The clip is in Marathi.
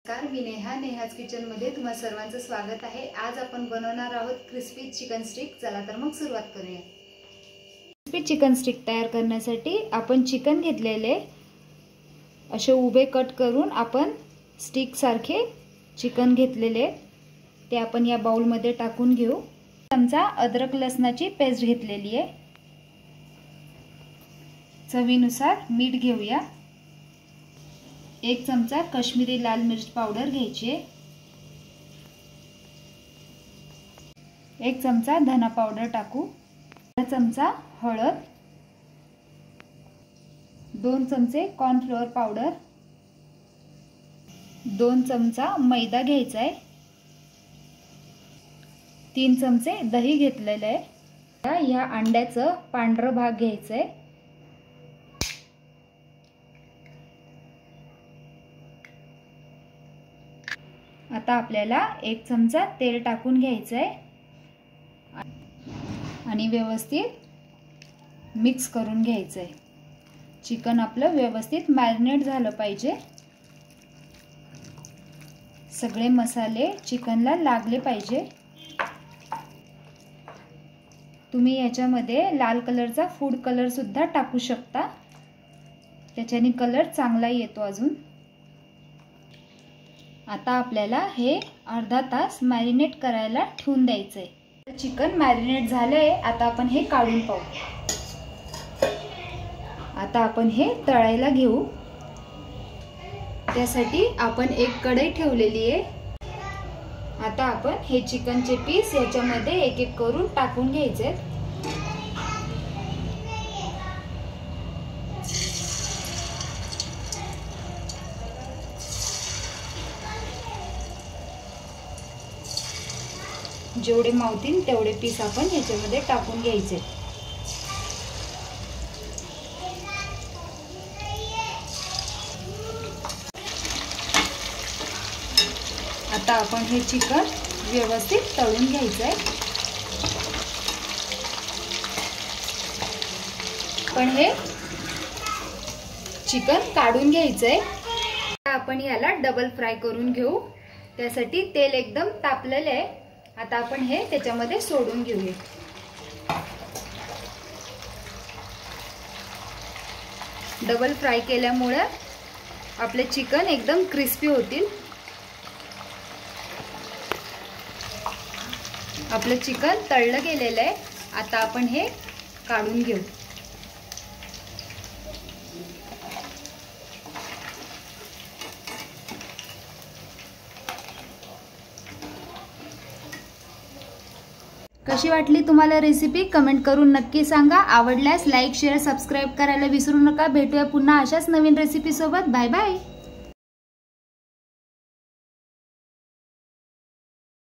नमस्कार, मी नेहाज किचन मध्ये तुम्हा सर्वांचं स्वागत आहे। आज आपण बनवणार आहोत क्रिस्पी चिकन स्टिक। चला तर मग सुरुवात करूया। क्रिस्पी चिकन स्टिक तयार करण्यासाठी आपण चिकन घेतलेले असे उभे कट करून आपण स्टिक सारखे चिकन घेतलेले ते आपण या बाउल मध्ये टाकून घेऊ। चमचा अद्रक लसणाची पेस्ट घेतलेली आहे। चवीनुसार मीठ घेऊया। 1 चमचा काश्मीरी लाल मिर्च पावडर घ्यायची आहे। 1 चमचा धना पावडर टाकू। 1 चमचा हळद, 2 चमचे कॉर्नफ्लोअर पावडर, 2 चमचा मैदा घ्यायचा आहे। 3 चमचे दही घेतलेले आहे। या अंड्याचं पांढरं भाग घ्यायचं आहे। आता आपल्याला 1 चमचा तेल टाकून घ्यायचं आहे आणि व्यवस्थित मिक्स करून घ्यायचं आहे। चिकन आपलं व्यवस्थित मॅरिनेट झालं पाहिजे। सगळे मसाले चिकनला लागले पाहिजे। तुम्ही याच्यामध्ये लाल कलरचा फूड कलर सुद्धा टाकू शकता, त्याच्याने कलर चांगला येतो अजून। आता आपल्याला हे अर्धा तास मॅरिनेट करायला ठेवून द्यायचंय। चिकन मॅरिनेट झालंय, आता आपण हे काढून पाहू। आता आपण हे तळायला घेऊ। त्यासाठी आपण एक कढई ठेवलेली आहे। आता आपण हे चिकनचे पीस याच्यामध्ये एक एक करून टाकून घ्यायचे। जेवढे मावतील तेवढे पीस आपण याच्यामध्ये टाकून घ्यायचे। आता आपण हे चिकन व्यवस्थित तळून घ्यायचंय। पण हे चिकन काढून घ्यायचंय। आपण याला डबल फ्राय करून घेऊ। त्यासाठी तेल एकदम तापलेले आहे। आता आपण हे त्याच्यामध्ये सोडून घेऊया। डबल फ्राय केल्यामुळे आपले चिकन एकदम क्रिस्पी होतील। आपलं चिकन तळलं गेलेलं आहे। आता आपण हे काढून घेऊ। कशी वाटली तुम्हाला रेसिपी कमेंट करून नक्की सांगा। आवडल्यास लाईक शेअर सबस्क्राइब करायला विसरू नका। भेटूया पुन्हा अशाच नवीन रेसिपी सोबत। Bye bye.